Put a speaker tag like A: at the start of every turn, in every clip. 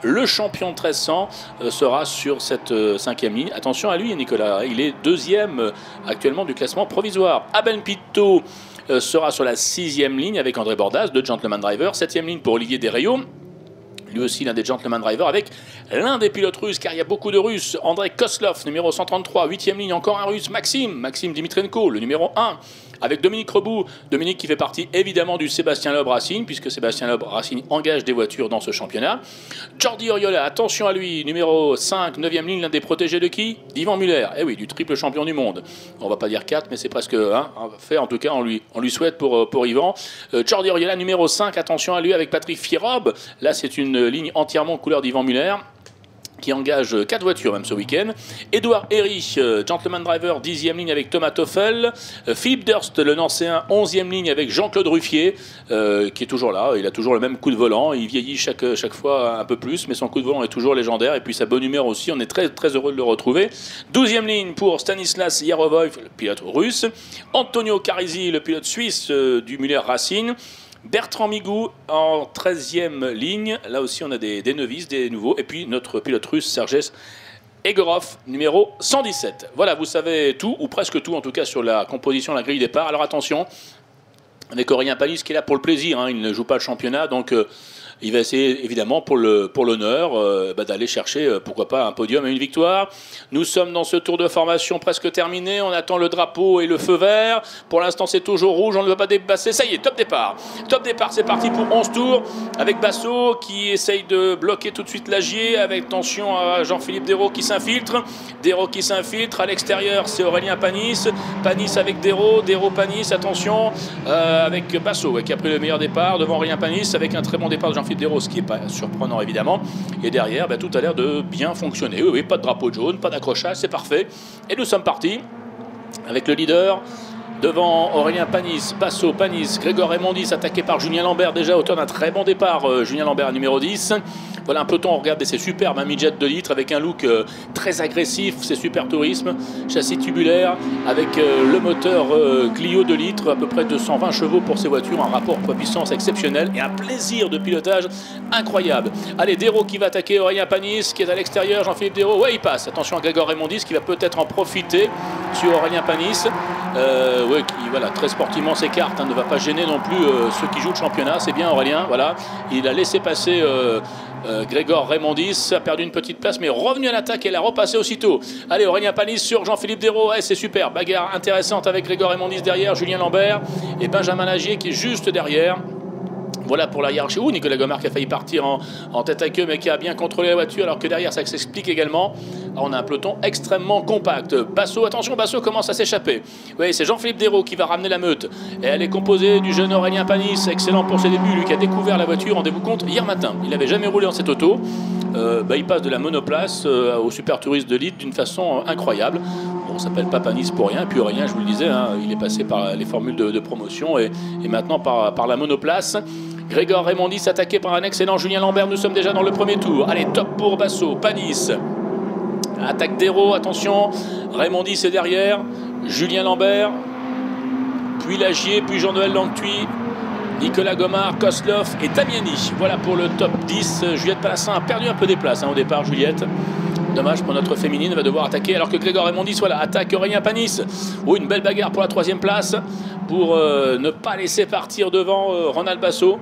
A: Le champion de 1300 sera sur cette 5e ligne. Attention à lui, Nicolas, il est 2e actuellement du classement provisoire. Abel Pinto sera sur la 6e ligne avec André Bordas, 2 Gentleman Driver. 7e ligne pour Olivier Desrayaux, lui aussi l'un des Gentleman Drivers, avec l'un des pilotes russes, car il y a beaucoup de Russes, Andrei Koslov, numéro 133, 8e ligne, encore un Russe, Maxime Dimitrenko, le numéro 1, avec Dominique Rebout, Dominique qui fait partie évidemment du Sébastien Loeb Racing, puisque Sébastien Loeb Racing engage des voitures dans ce championnat. Jordi Oriola, attention à lui, numéro 5, 9e ligne, l'un des protégés de qui? D'Yvan Muller, eh oui, du triple champion du monde. On va pas dire 4, mais c'est presque fait, en tout cas on lui souhaite pour Yvan. Jordi Oriola, numéro 5, attention à lui avec Patrick Fierob, là c'est une ligne entièrement couleur d'Yvan Muller, qui engage 4 voitures même ce week-end. Edouard Herry, Gentleman Driver, 10e ligne avec Thomas Toffel. Philippe Durst, le Nancéen, 11e ligne avec Jean-Claude Ruffier, qui est toujours là. Il a toujours le même coup de volant. Il vieillit chaque fois un peu plus, mais son coup de volant est toujours légendaire. Et puis sa bonne humeur aussi, on est très heureux de le retrouver. 12e ligne pour Stanislas Yarovoy, le pilote russe. Antonio Carisi, le pilote suisse du Muller Racing. Bertrand Migou en 13e ligne, là aussi on a des novices, des nouveaux, et puis notre pilote russe Sergej Egorov, numéro 117. Voilà, vous savez tout, ou presque tout en tout cas sur la composition, la grille départ. Alors attention, avec Aurélien Panis qui est là pour le plaisir, il ne joue pas le championnat, donc il va essayer évidemment pour l'honneur d'aller chercher pourquoi pas un podium et une victoire. Nous sommes dans ce tour de formation presque terminé, on attend le drapeau et le feu vert. Pour l'instant c'est toujours rouge, on ne va pas dépasser. Ça y est, top départ. Top départ, c'est parti pour 11 tours avec Basso qui essaye de bloquer tout de suite Lagier, avec tension à Jean-Philippe Desrayaux qui s'infiltre. Desrayaux qui s'infiltre, à l'extérieur c'est Aurélien Panis. Panis avec Desrayaux Panis, attention, avec Basso qui a pris le meilleur départ devant Aurélien Panis avec un très bon départ de Jean-Philippe Desrayaux, ce qui n'est pas surprenant évidemment. Et derrière, tout a l'air de bien fonctionner. Oui, pas de drapeau jaune, pas d'accrochage, c'est parfait. Et nous sommes partis avec le leader devant Aurélien Panis, Basso, Panis, Grégor Raymondis, attaqué par Julien Lambert, déjà auteur d'un très bon départ. Julien Lambert numéro 10. Voilà un peloton, regardez, c'est superbe, un midget 2 litres avec un look très agressif, c'est Super Tourisme, châssis tubulaire avec le moteur Clio 2 litres, à peu près 220 chevaux pour ces voitures, un rapport poids-puissance exceptionnel et un plaisir de pilotage incroyable. Allez, Desrayaux qui va attaquer Aurélien Panis, qui est à l'extérieur, Jean-Philippe Desrayaux, ouais il passe, attention à Grégor Raymondis qui va peut-être en profiter sur Aurélien Panis, qui voilà, très sportivement s'écarte, ne va pas gêner non plus ceux qui jouent le championnat, c'est bien Aurélien, voilà, il a laissé passer Grégor Raymondis, a perdu une petite place mais revenu à l'attaque et l'a repassé aussitôt. Allez, Aurélien Panis sur Jean-Philippe Desrayaux, c'est super, bagarre intéressante avec Grégor Raymondis derrière, Julien Lambert et Benjamin Lagier qui est juste derrière. Voilà pour la hiérarchie. Nicolas Gomard qui a failli partir en tête à queue mais qui a bien contrôlé la voiture alors que derrière ça s'explique également. Alors, on a un peloton extrêmement compact. Basso, attention, Basso commence à s'échapper. Oui, c'est Jean-Philippe Desrayaux qui va ramener la meute. Et elle est composée du jeune Aurélien Panis, excellent pour ses débuts, lui qui a découvert la voiture, rendez-vous compte, hier matin. Il n'avait jamais roulé dans cette auto. Il passe de la monoplace au Super Touriste de Lille d'une façon incroyable. Bon, on s'appelle pas Panis pour rien. Et puis Aurélien, je vous le disais, il est passé par les formules de promotion et maintenant par la monoplace. Grégor Raymondis attaqué par un excellent Julien Lambert. Nous sommes déjà dans le premier tour. Allez, top pour Basso, Panis. Attaque Desrayaux, attention. Raymondis est derrière. Julien Lambert. Puis Lagier, puis Jean-Noël Langtuy. Nicolas Gomard, Koslov et Damiani. Voilà pour le top 10. Juliette Palassin a perdu un peu des places au départ, Juliette. Dommage pour notre féminine, va devoir attaquer alors que Grégor Raymondis, voilà, attaque Aurélien Panis. Oh, une belle bagarre pour la 3e place pour ne pas laisser partir devant Ronald Basso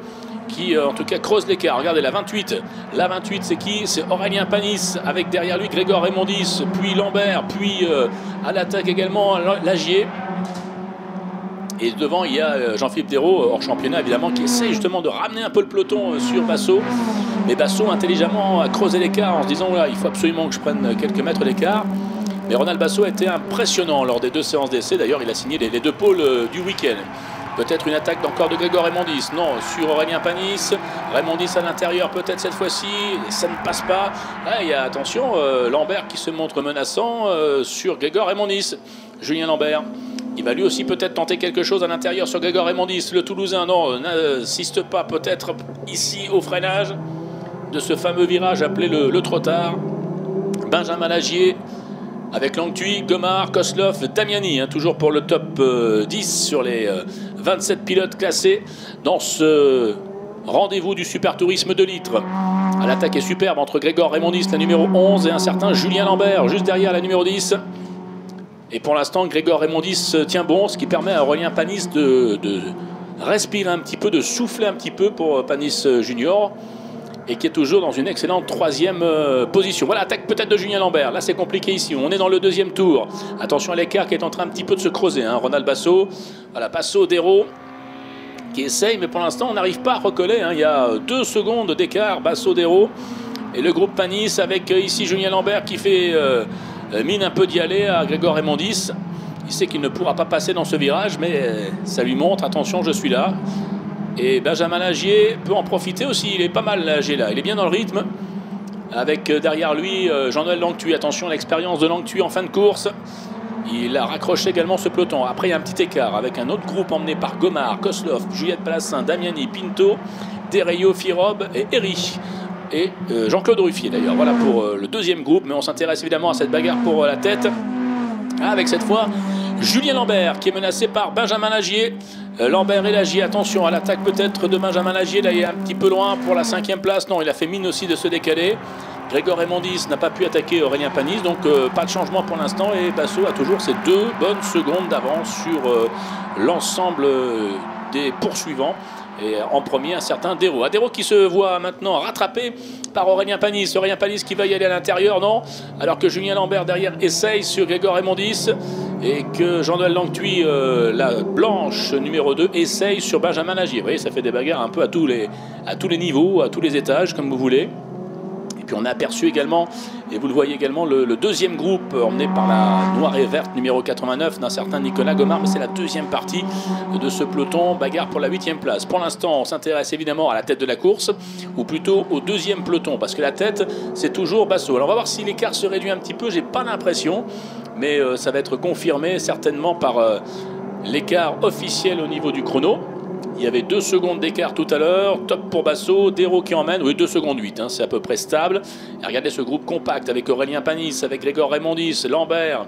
A: qui en tout cas creuse l'écart. Regardez la 28. La 28 c'est qui? C'est Aurélien Panis avec derrière lui Grégor Raymondis, puis Lambert, puis à l'attaque également Lagier. Et devant, il y a Jean-Philippe Desrayaux, hors championnat évidemment, qui essaie justement de ramener un peu le peloton sur Basso. Mais Basso, intelligemment, a creusé l'écart en se disant voilà, il faut absolument que je prenne quelques mètres d'écart. Mais Ronald Basso a été impressionnant lors des 2 séances d'essai. D'ailleurs, il a signé les 2 pôles du week-end. Peut-être une attaque encore de Grégor Raymondis. Non, sur Aurélien Panis. Raymondis à l'intérieur, peut-être cette fois-ci. Ça ne passe pas. Ah, il y a, attention, Lambert qui se montre menaçant sur Grégor Raymondis. Julien Lambert. Il va lui aussi peut-être tenter quelque chose à l'intérieur sur Grégor Raymondis. Le Toulousain, non, n'insiste pas peut-être ici au freinage de ce fameux virage appelé le Trottard. Benjamin Lagier avec Langtuy, Gomard, Koslov, Damiani, toujours pour le top 10 sur les 27 pilotes classés dans ce rendez-vous du Super Tourisme 2 litres. L'attaque est superbe entre Grégor Raymondis, la numéro 11, et un certain Julien Lambert, juste derrière la numéro 10. Et pour l'instant, Grégor Raymondis tient bon, ce qui permet à Aurélien Panis de respirer un petit peu, de souffler un petit peu pour Panis Junior, et qui est toujours dans une excellente troisième position. Voilà, attaque peut-être de Julien Lambert. Là, c'est compliqué ici. On est dans le deuxième tour. Attention à l'écart qui est en train un petit peu de se creuser. Hein. Ronald Basso, voilà, Basso, Dérault, qui essaye, mais pour l'instant on n'arrive pas à recoller, hein. Il y a 2 secondes d'écart, Basso, Dérault, et le groupe Panis avec ici Julien Lambert qui fait mine un peu d'y aller à Grégor Raymondis. Il sait qu'il ne pourra pas passer dans ce virage, mais ça lui montre, attention, je suis là. Et Benjamin Lagier peut en profiter aussi, il est pas mal Lagier là, il est bien dans le rythme. Avec derrière lui Jean-Noël Langtuy, attention l'expérience de Langtuy en fin de course. Il a raccroché également ce peloton. Après, il y a un petit écart avec un autre groupe emmené par Gomard, Koslov, Juliette Palassin, Damiani, Pinto, Dereyo, Firob et Eri. Et Jean-Claude Ruffier d'ailleurs. Voilà pour le deuxième groupe. Mais on s'intéresse évidemment à cette bagarre pour la tête. Avec cette fois Julien Lambert qui est menacé par Benjamin Lagier. Lambert et Lagier, attention à l'attaque peut-être de Benjamin Lagier. Là, il est un petit peu loin pour la 5e place. Non, il a fait mine aussi de se décaler. Grégor Raymondis n'a pas pu attaquer Aurélien Panis, donc pas de changement pour l'instant. Et Basso a toujours ses 2 bonnes secondes d'avance sur l'ensemble des poursuivants. Et en premier, un certain Dérault. Dérault qui se voit maintenant rattrapé par Aurélien Panis. Aurélien Panis qui va y aller à l'intérieur, non. Alors que Julien Lambert derrière essaye sur Grégor Raymondis. Et que Jean-Noël Langtuy, la blanche numéro 2, essaye sur Benjamin Lagier. Vous voyez, ça fait des bagarres un peu à tous les niveaux, à tous les étages, comme vous voulez. Puis on a aperçu également, et vous le voyez également, le deuxième groupe emmené par la noire et verte numéro 89 d'un certain Nicolas Gomard, mais c'est la deuxième partie de ce peloton, bagarre pour la 8e place. Pour l'instant, on s'intéresse évidemment à la tête de la course, ou plutôt au deuxième peloton, parce que la tête, c'est toujours Basso. Alors on va voir si l'écart se réduit un petit peu, j'ai pas l'impression, mais ça va être confirmé certainement par l'écart officiel au niveau du chrono. Il y avait 2 secondes d'écart tout à l'heure, top pour Basso, Dérault qui emmène, oui 2 secondes 8, hein, c'est à peu près stable. Et regardez ce groupe compact avec Aurélien Panis, avec Grégor Raymondis, Lambert,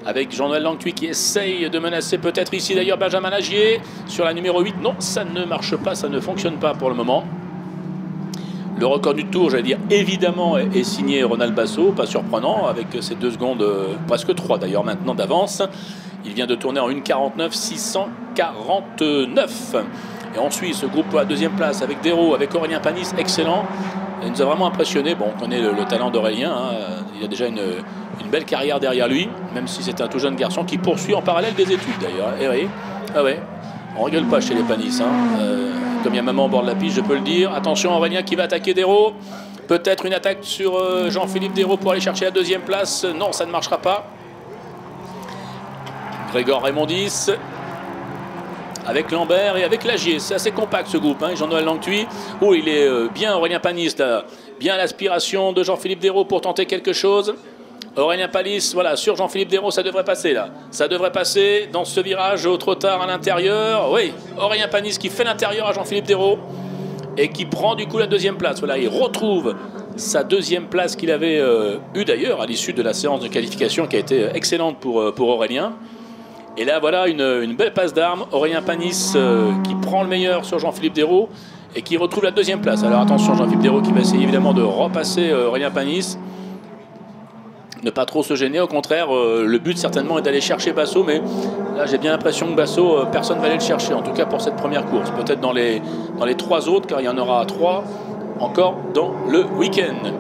A: avec Jean-Noël Langtuy qui essaye de menacer peut-être ici d'ailleurs Benjamin Lagier sur la numéro 8. Non, ça ne marche pas, ça ne fonctionne pas pour le moment. Le record du tour, j'allais dire évidemment, est signé Ronald Basso, pas surprenant, avec ces 2 secondes, presque 3 d'ailleurs maintenant d'avance. Il vient de tourner en 1,49 649. Et on suit ce groupe à 2e place avec Dérault, avec Aurélien Panis, excellent. Il nous a vraiment impressionné. Bon, on connaît le talent d'Aurélien, hein. Il a déjà une belle carrière derrière lui, même si c'est un tout jeune garçon qui poursuit en parallèle des études d'ailleurs. Et oui, ah ouais, on rigole pas chez les Panis, hein. Comme il y a maman au bord de la piste, je peux le dire. Attention, Aurélien qui va attaquer Dérault. Peut-être une attaque sur Jean-Philippe Dérault pour aller chercher la 2e place. Non, ça ne marchera pas. Grégor Raymondis avec Lambert et avec Lagier. C'est assez compact ce groupe, hein. Jean-Noël Langtuy. Oh, il est bien Aurélien Panis là. Bien l'aspiration de Jean-Philippe Dérault pour tenter quelque chose. Aurélien Panis, voilà, sur Jean-Philippe Dérault, ça devrait passer là. Ça devrait passer dans ce virage trop tard à l'intérieur. Oui, Aurélien Panis qui fait l'intérieur à Jean-Philippe Dérault et qui prend du coup la 2e place. Voilà, il retrouve sa 2e place qu'il avait eue d'ailleurs à l'issue de la séance de qualification qui a été excellente pour Aurélien. Et là, voilà une belle passe d'armes. Aurélien Panis qui prend le meilleur sur Jean-Philippe Dérault et qui retrouve la 2e place. Alors attention, Jean-Philippe Dérault qui va essayer évidemment de repasser Aurélien Panis. Ne pas trop se gêner, au contraire, le but certainement est d'aller chercher Basso, mais là j'ai bien l'impression que Basso, personne ne va aller le chercher, en tout cas pour cette première course. Peut-être dans les 3 autres, car il y en aura 3 encore dans le week-end.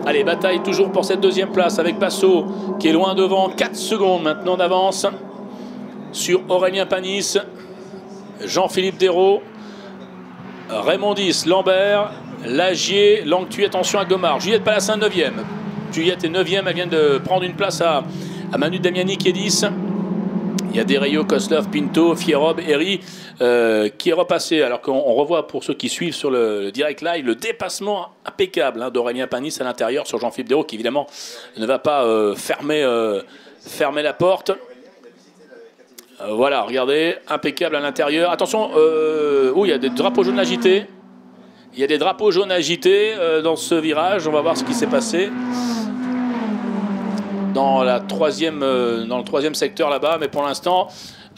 A: Allez, bataille toujours pour cette 2e place avec Basso qui est loin devant, 4 secondes maintenant d'avance sur Aurélien Panis, Jean-Philippe Dérault, Raymondis, Lambert, Lagier, Langtuy, attention à Gomard, Juliette Palassin 9e. Juliette est 9e, elle vient de prendre une place à Manu Damiani qui est 10. Il y a Dereyo, Koslov, Pinto, Fierob, Eri qui est repassé. Alors qu'on revoit pour ceux qui suivent sur le direct live le dépassement impeccable hein, d'Aurélien Panis à l'intérieur sur Jean-Philippe Dérault qui évidemment ne va pas fermer la porte. Voilà, regardez, impeccable à l'intérieur. Attention, il y a des drapeaux jaunes agités. Il y a des drapeaux jaunes agités dans ce virage. On va voir ce qui s'est passé dans le 3e secteur là-bas. Mais pour l'instant,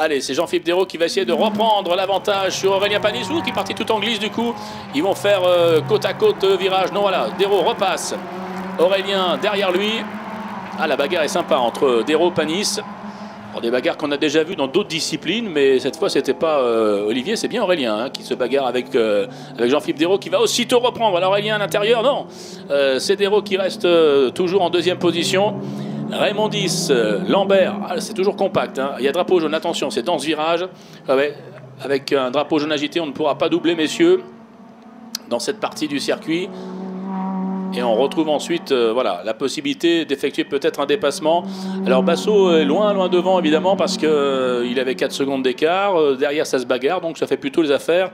A: Allez, c'est Jean-Philippe Desraux qui va essayer de reprendre l'avantage sur Aurélien Panis, qui est parti tout en glisse du coup. Ils vont faire côte à côte virage. Non, voilà, Desraux repasse. Aurélien derrière lui. Ah, la bagarre est sympa entre Desraux et Panis. Alors, des bagarres qu'on a déjà vues dans d'autres disciplines, mais cette fois, c'était pas Olivier, c'est bien Aurélien qui se bagarre avec Jean-Philippe Desraux qui va aussitôt reprendre. Alors, Aurélien à l'intérieur, non. C'est Desraux qui reste toujours en deuxième position. Raymond Dys, Lambert, c'est toujours compact. Il y a drapeau jaune, attention, c'est dans ce virage. Ouais, avec un drapeau jaune agité, on ne pourra pas doubler, messieurs, dans cette partie du circuit. Et on retrouve ensuite voilà, la possibilité d'effectuer peut-être un dépassement. Alors Basso est loin devant, évidemment, parce qu'il avait 4 secondes d'écart. Derrière, ça se bagarre, donc ça fait plutôt les affaires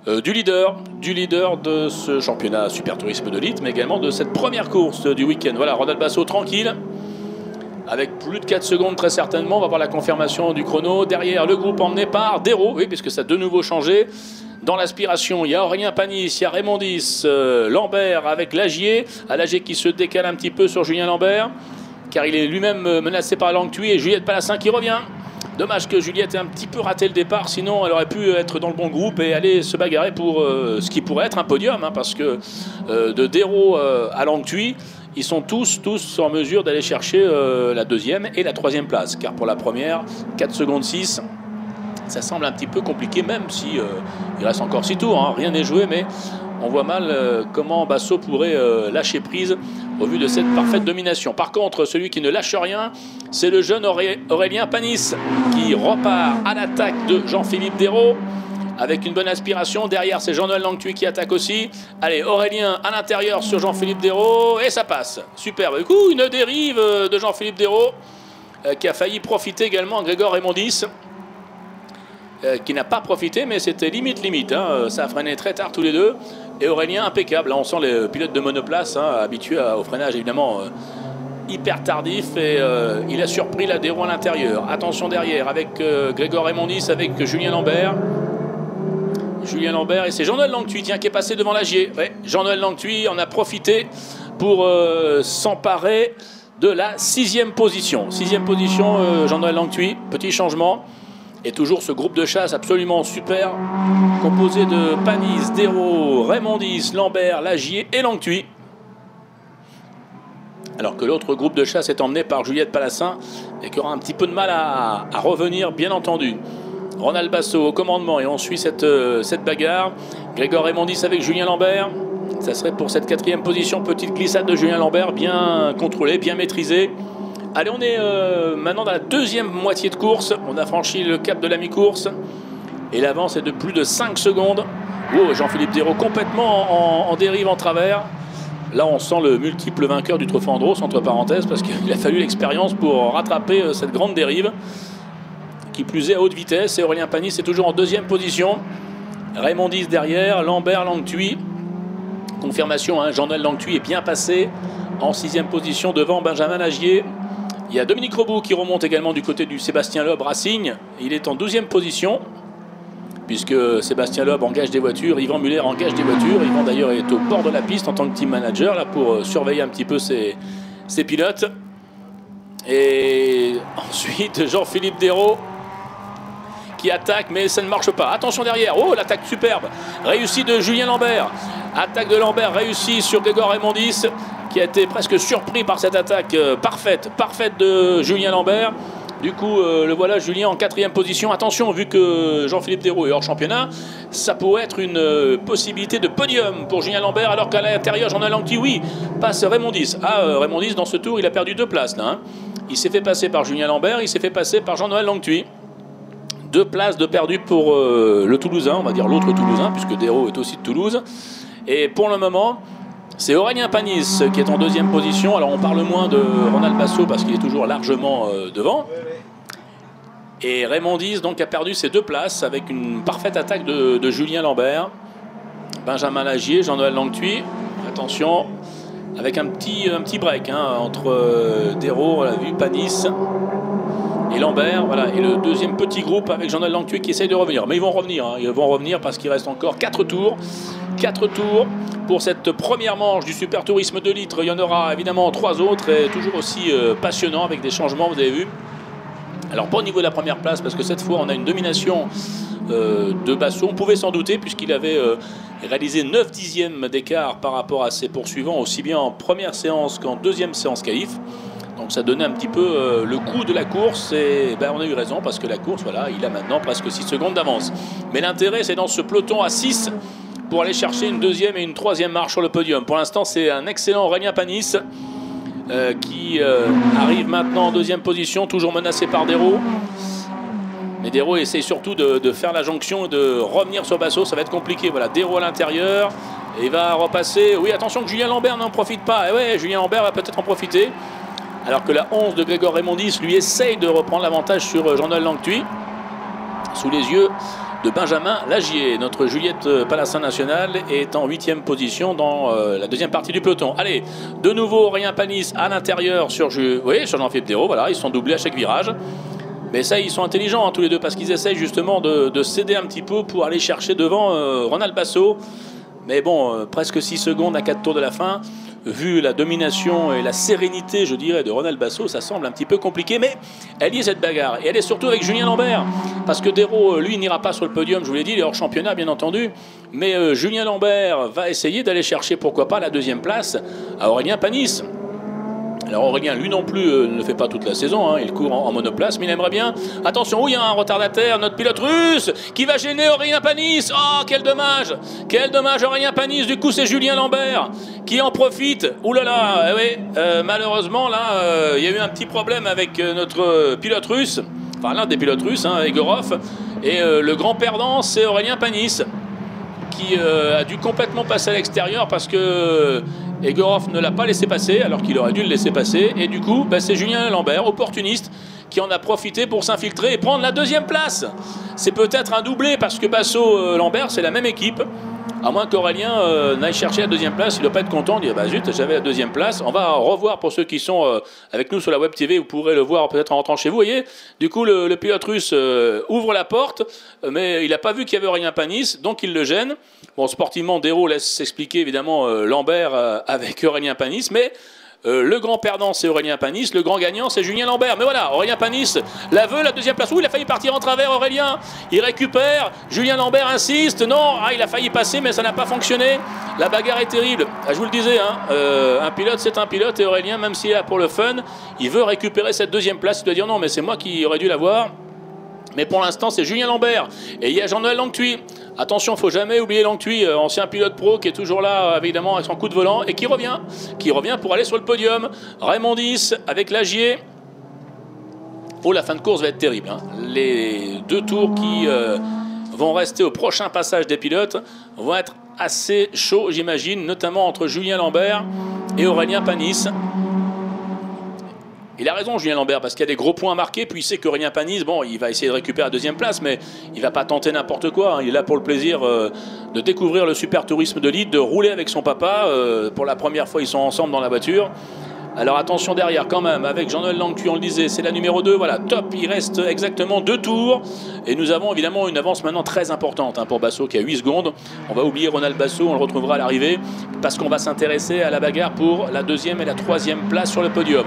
A: du leader de ce championnat Super Tourisme de Litre, mais également de cette première course du week-end. Voilà, Ronald Basso tranquille. Avec plus de 4 secondes très certainement, on va voir la confirmation du chrono. Derrière, le groupe emmené par Desraux, oui, puisque ça a de nouveau changé. Dans l'aspiration, il y a Aurélien Panis, il y a Raymond Dys, Lambert avec Lagier. Lagier qui se décale un petit peu sur Julien Lambert, car il est lui-même menacé par Langtuy et Juliette Palassin qui revient. Dommage que Juliette ait un petit peu raté le départ, sinon elle aurait pu être dans le bon groupe et aller se bagarrer pour ce qui pourrait être un podium, parce que de Desraux à Langtuy, ils sont tous en mesure d'aller chercher la deuxième et la troisième place. Car pour la première, 4 secondes 6, ça semble un petit peu compliqué, même si il reste encore 6 tours. Rien n'est joué, mais on voit mal comment Basso pourrait lâcher prise au vu de cette parfaite domination. Par contre, celui qui ne lâche rien, c'est le jeune Aurélien Panis qui repart à l'attaque de Jean-Philippe Desraux. Avec une bonne aspiration. Derrière, c'est Jean-Noël Langtuy qui attaque aussi. Allez, Aurélien à l'intérieur sur Jean-Philippe Desraux. Et ça passe. Superbe. Du coup, une dérive de Jean-Philippe Desraux qui a failli profiter également à Grégoire Raymond Dys. Qui n'a pas profité, mais c'était limite. Ça a freiné très tard tous les deux. Et Aurélien, impeccable. Là, on sent les pilotes de monoplace, habitués au freinage, évidemment, hyper tardif. Et il a surpris la Desraux à l'intérieur. Attention derrière, avec Grégoire Raymond Dys, avec Julien Lambert. Julien Lambert et c'est Jean-Noël Langtuy qui est passé devant Lagier. Ouais, Jean-Noël Langtuy en a profité pour s'emparer de la 6e position. 6e position, Jean-Noël Langtuy, petit changement. Et toujours ce groupe de chasse absolument super, composé de Panis, Desraux, Raymond Dys, Lambert, Lagier et Langtuy. Alors que l'autre groupe de chasse est emmené par Juliette Palassin et qui aura un petit peu de mal à revenir, bien entendu. Ronald Basso au commandement et on suit cette bagarre. Grégoire Raymond Dys avec Julien Lambert. Ça serait pour cette 4e position. Petite glissade de Julien Lambert, bien contrôlée, bien maîtrisée. Allez, on est maintenant dans la 2e moitié de course. On a franchi le cap de la mi-course. Et l'avance est de plus de 5 secondes. Oh, Jean-Philippe Desraux complètement en dérive en travers. Là, on sent le multiple vainqueur du Trophée Andros, entre parenthèses, parce qu'il a fallu l'expérience pour rattraper cette grande dérive. Qui plus est à haute vitesse, et Aurélien Panis est toujours en 2e position. Raymond Dys derrière, Lambert, Langtuy. Confirmation, Jean-Noël Langtuy est bien passé en 6e position devant Benjamin Lagier. Il y a Dominique Robout qui remonte également du côté du Sébastien Loeb Racing. Il est en 12e position, puisque Sébastien Loeb engage des voitures, Yvan Muller engage des voitures. Yvan d'ailleurs est au bord de la piste en tant que team manager là, pour surveiller un petit peu ses pilotes. Et ensuite Jean-Philippe Desraux qui attaque, mais ça ne marche pas. Attention derrière, oh l'attaque superbe, réussie de Julien Lambert. Attaque de Lambert réussie sur Grégoire Raymond Dys, qui a été presque surpris par cette attaque parfaite de Julien Lambert. Du coup, le voilà Julien en 4e position. Attention, vu que Jean-Philippe Desraux est hors championnat, ça pourrait être une possibilité de podium pour Julien Lambert, alors qu'à l'intérieur, Jean-Noël Langtuy, oui, passe Raymond Dys. Raymond Dys, dans ce tour, il a perdu 2 places. Là, Il s'est fait passer par Julien Lambert, il s'est fait passer par Jean-Noël Langtuy. 2 places de perdu pour le Toulousain, on va dire l'autre Toulousain, puisque Desraux est aussi de Toulouse. Et pour le moment, c'est Aurélien Panis qui est en 2e position. Alors on parle moins de Ronald Basso parce qu'il est toujours largement devant. Et Raymond Dys donc a perdu ses 2 places avec une parfaite attaque de Julien Lambert. Benjamin Lagier, Jean-Noël Langtuy. Attention, avec un petit break entre Desraux, on l'a vu, Panis et Lambert, voilà, et le 2e petit groupe avec Jean-Noël Langtuy qui essaye de revenir. Mais ils vont revenir, parce qu'il reste encore 4 tours. 4 tours pour cette première manche du Super Tourisme de Litre. Il y en aura évidemment 3 autres, et toujours aussi passionnant avec des changements, vous avez vu. Alors pas au niveau de la première place, parce que cette fois on a une domination de Basso. On pouvait s'en douter puisqu'il avait réalisé 9 dixièmes d'écart par rapport à ses poursuivants, aussi bien en première séance qu'en deuxième séance qualif. Donc ça donnait un petit peu le coup de la course et ben, on a eu raison parce que la course, voilà, il a maintenant presque 6 secondes d'avance. Mais l'intérêt c'est dans ce peloton à 6 pour aller chercher une deuxième et une troisième marche sur le podium. Pour l'instant c'est un excellent Aurélien Panis qui arrive maintenant en deuxième position, toujours menacé par Dérault. Mais Dérault essaye surtout de faire la jonction et de revenir sur Basso. Ça va être compliqué. Voilà, Dérault à l'intérieur. Et il va repasser. Oui, attention que Julien Lambert n'en profite pas. Et ouais, Julien Lambert va peut-être en profiter. Alors que la 11 de Grégor Raymondis lui essaye de reprendre l'avantage sur Jean-Noël Langtuy. Sous les yeux de Benjamin Lagier. Notre Juliette Palassin National est en 8e position dans la deuxième partie du peloton. Allez, de nouveau Aurélien Panis à l'intérieur sur Jean-Philippe Dérault. Voilà, ils sont doublés à chaque virage. Mais ça, ils sont intelligents hein, tous les deux parce qu'ils essayent justement de céder un petit peu pour aller chercher devant Ronald Basso. Mais bon, presque 6 secondes à 4 tours de la fin. Vu la domination et la sérénité, je dirais, de Ronald Basso, ça semble un petit peu compliqué. Mais elle y est cette bagarre. Et elle est surtout avec Julien Lambert. Parce que Dérault, lui, n'ira pas sur le podium, je vous l'ai dit, il est hors championnat, bien entendu. Mais Julien Lambert va essayer d'aller chercher, pourquoi pas, la deuxième place à Aurélien Panis. Alors Aurélien, lui non plus, ne fait pas toute la saison, hein, il court en monoplace, mais il aimerait bien. Attention, il y a un retardataire, notre pilote russe, qui va gêner Aurélien Panis. Oh, quel dommage! Quel dommage, Aurélien Panis. Du coup, c'est Julien Lambert qui en profite. Ouh là là, oui, malheureusement, là, il y a eu un petit problème avec notre pilote russe, enfin l'un des pilotes russes, hein, Egorov, et le grand perdant, c'est Aurélien Panis, qui a dû complètement passer à l'extérieur parce que Egorov ne l'a pas laissé passer alors qu'il aurait dû le laisser passer. Et du coup, bah, c'est Julien Lambert, opportuniste, qui en a profité pour s'infiltrer et prendre la deuxième place. C'est peut-être un doublé parce que Basso-Lambert, c'est la même équipe. À moins qu'Aurélien n'aille chercher la deuxième place, il ne doit pas être content, il dit bah zut, j'avais la deuxième place. On va revoir pour ceux qui sont avec nous sur la web TV, vous pourrez le voir peut-être en rentrant chez vous. Vous voyez, du coup le pilote russe ouvre la porte, mais il n'a pas vu qu'il y avait Aurélien Panis, donc il le gêne. Bon, sportivement, Dérault laisse s'expliquer évidemment Lambert avec Aurélien Panis, mais le grand perdant c'est Aurélien Panis, le grand gagnant c'est Julien Lambert. Mais voilà, Aurélien Panis la veut, la deuxième place. Ouh, il a failli partir en travers Aurélien, il récupère, Julien Lambert insiste, non, ah, il a failli passer mais ça n'a pas fonctionné. La bagarre est terrible, ah, je vous le disais, hein, un pilote c'est un pilote et Aurélien, même s'il est là pour le fun, il veut récupérer cette deuxième place, il doit dire non mais c'est moi qui aurais dû l'avoir. Mais pour l'instant, c'est Julien Lambert. Et il y a Jean-Noël Langtuy. Attention, il ne faut jamais oublier Langtuy, ancien pilote pro, qui est toujours là, évidemment, avec son coup de volant, et qui revient pour aller sur le podium. Raymondis avec Lagier. Oh, la fin de course va être terrible. Hein. Les deux tours qui vont rester au prochain passage des pilotes vont être assez chauds, j'imagine, notamment entre Julien Lambert et Aurélien Panis. Il a raison, Julien Lambert, parce qu'il y a des gros points à marquer. Puis il sait qu'Aurélien Panis, bon, il va essayer de récupérer la deuxième place, mais il ne va pas tenter n'importe quoi. Hein. Il est là pour le plaisir de découvrir le super tourisme de Lille, de rouler avec son papa. Pour la première fois, ils sont ensemble dans la voiture. Alors attention derrière quand même, avec Jean-Noël Langtuy, on le disait, c'est la numéro 2. Voilà, top, il reste exactement 2 tours. Et nous avons évidemment une avance maintenant très importante hein, pour Basso qui a 8 secondes. On va oublier Ronald Basso, on le retrouvera à l'arrivée, parce qu'on va s'intéresser à la bagarre pour la deuxième et la troisième place sur le podium.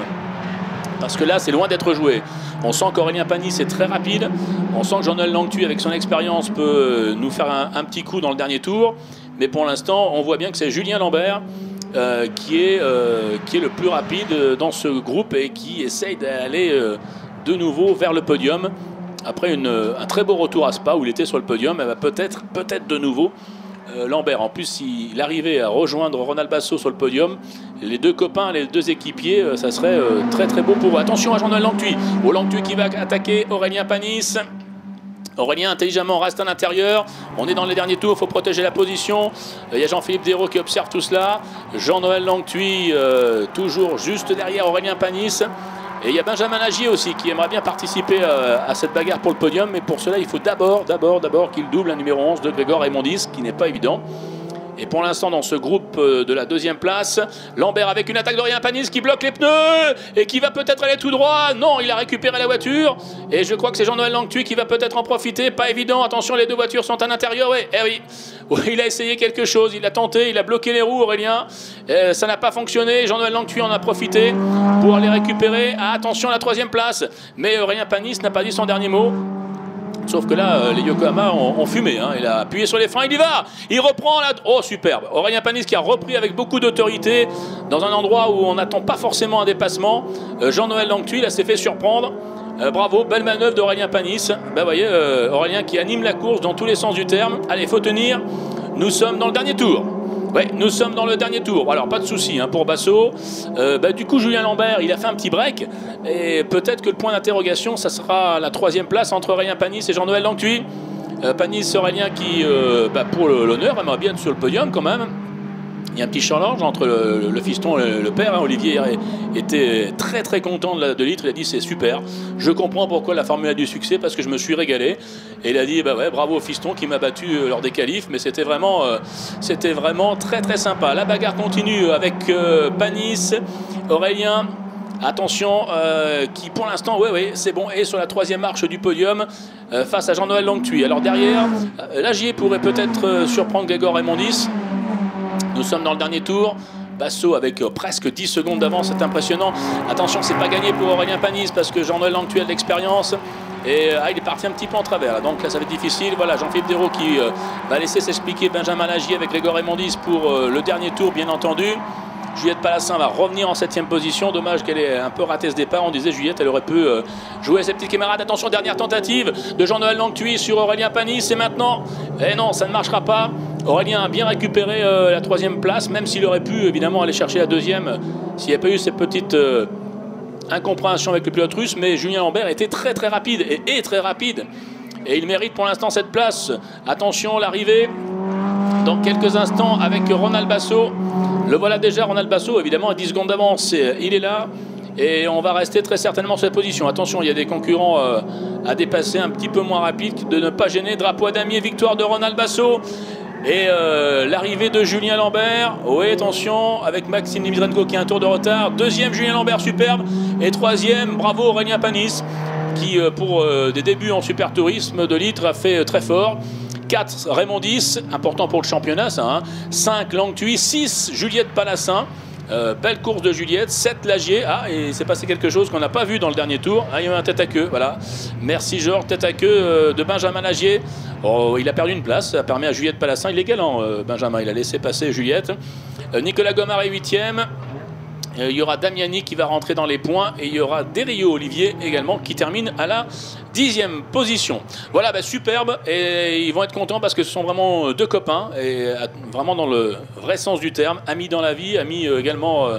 A: Parce que là, c'est loin d'être joué. On sent qu'Aurélien Panis est très rapide. On sent que Jean-Noël Langtuy, avec son expérience, peut nous faire un petit coup dans le dernier tour. Mais pour l'instant, on voit bien que c'est Julien Lambert qui est le plus rapide dans ce groupe et qui essaye d'aller de nouveau vers le podium. Après un très beau retour à Spa où il était sur le podium, elle va peut-être de nouveau Lambert. En plus, s'il arrivait à rejoindre Ronald Basso sur le podium, les deux copains, les deux équipiers, ça serait très beau pour eux. Attention à Jean-Noël Langtuy. Langtuy qui va attaquer Aurélien Panis. Aurélien intelligemment reste à l'intérieur. On est dans les derniers tours, il faut protéger la position. Il y a Jean-Philippe Dérault qui observe tout cela. Jean-Noël Langtuy toujours juste derrière Aurélien Panis. Et il y a Benjamin Lagier aussi qui aimerait bien participer à cette bagarre pour le podium. Mais pour cela, il faut d'abord qu'il double un numéro 11 de Grégor Raymondis, qui n'est pas évident. Et pour l'instant, dans ce groupe de la deuxième place, Lambert avec une attaque d'Aurélien Panis qui bloque les pneus et qui va peut-être aller tout droit. Non, il a récupéré la voiture. Et je crois que c'est Jean-Noël Langtuy qui va peut-être en profiter. Pas évident. Attention, les deux voitures sont à l'intérieur. Oui, oui, il a essayé quelque chose. Il a tenté. Il a bloqué les roues, Aurélien. Ça n'a pas fonctionné. Jean-Noël Langtuy en a profité pour aller récupérer. Ah, attention à la troisième place. Mais Aurélien Panis n'a pas dit son dernier mot. Sauf que là, les Yokohama ont fumé. Hein. Il a appuyé sur les freins, il y va. Il reprend là. Oh, superbe. Aurélien Panis qui a repris avec beaucoup d'autorité dans un endroit où on n'attend pas forcément un dépassement. Jean-Noël Langtuy, là, s'est fait surprendre. Bravo, belle manœuvre d'Aurélien Panis. Vous voyez, Aurélien qui anime la course dans tous les sens du terme. Allez, faut tenir. Nous sommes dans le dernier tour. Ouais, nous sommes dans le dernier tour. Alors, pas de souci hein, pour Basso. Du coup, Julien Lambert, il a fait un petit break. Et peut-être que le point d'interrogation, ça sera la troisième place entre Aurélien Panis et Jean-Noël Langtuy. Panis, Aurélien qui, pour l'honneur, aimerait bien être sur le podium quand même. Il y a un petit challenge entre le fiston et le père. Hein. Olivier était très très content de Litre. Il a dit c'est super. Je comprends pourquoi la Formule a du succès parce que je me suis régalé. Et il a dit bah ouais, bravo au fiston qui m'a battu lors des qualifs. Mais c'était vraiment très très sympa. La bagarre continue avec Panis, Aurélien. Attention, qui pour l'instant, ouais, c'est bon, est sur la troisième marche du podium face à Jean-Noël Langtuy. Alors derrière, Lagier pourrait peut-être surprendre Grégoire Raymondis. Nous sommes dans le dernier tour. Basso avec presque 10 secondes d'avance, c'est impressionnant. Attention, c'est pas gagné pour Aurélien Panis parce que Jean-Noël Langtuy a de l'expérience. Et il est parti un petit peu en travers. Là. Donc là, ça va être difficile. Voilà, Jean-Philippe Desraux qui va laisser s'expliquer Benjamin Lagier avec Grégoire Raymondis pour le dernier tour, bien entendu. Juliette Palassin va revenir en 7e position. Dommage qu'elle ait un peu raté ce départ. On disait Juliette, elle aurait pu jouer à ses petites camarades. Attention, dernière tentative de Jean-Noël Langtuy sur Aurélien Panis. Et maintenant, non, ça ne marchera pas. Aurélien a bien récupéré la troisième place, même s'il aurait pu évidemment aller chercher la deuxième s'il n'y a pas eu cette petite incompréhension avec le pilote russe. Mais Julien Lambert était très très rapide et est très rapide. Et il mérite pour l'instant cette place. Attention, l'arrivée dans quelques instants avec Ronald Basso. Le voilà déjà, Ronald Basso, évidemment, à 10 secondes d'avance. Il est là. Et on va rester très certainement sur cette position. Attention, il y a des concurrents à dépasser un petit peu moins rapides, de ne pas gêner. Drapeau à damier, victoire de Ronald Basso. Et l'arrivée de Julien Lambert. Oui, attention, avec Maxime Dimitrenko qui a un tour de retard. Deuxième, Julien Lambert, superbe. Et troisième, bravo Aurélien Panis, qui pour des débuts en super tourisme de Litre a fait très fort. 4, Raymondis, important pour le championnat ça. Hein. 5, Langtuy. 6, Juliette Palassin. Belle course de Juliette. 7, Lagier. Ah, et il s'est passé quelque chose qu'on n'a pas vu dans le dernier tour. Ah, il y a eu un tête à queue. Voilà. Merci Georges. Tête à queue de Benjamin Lagier. Oh, il a perdu une place. Ça permet à Juliette Palassin. Il est galant, Benjamin. Il a laissé passer Juliette. Nicolas Gomard est 8e. Il y aura Damiani qui va rentrer dans les points et il y aura Desrieux Olivier également qui termine à la 10e position. Voilà, superbe, et ils vont être contents parce que ce sont vraiment deux copains et vraiment dans le vrai sens du terme, amis dans la vie, amis également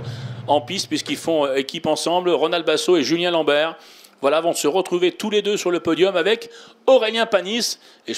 A: en piste puisqu'ils font équipe ensemble. Ronald Basso et Julien Lambert, voilà, vont se retrouver tous les deux sur le podium avec Aurélien Panis. Et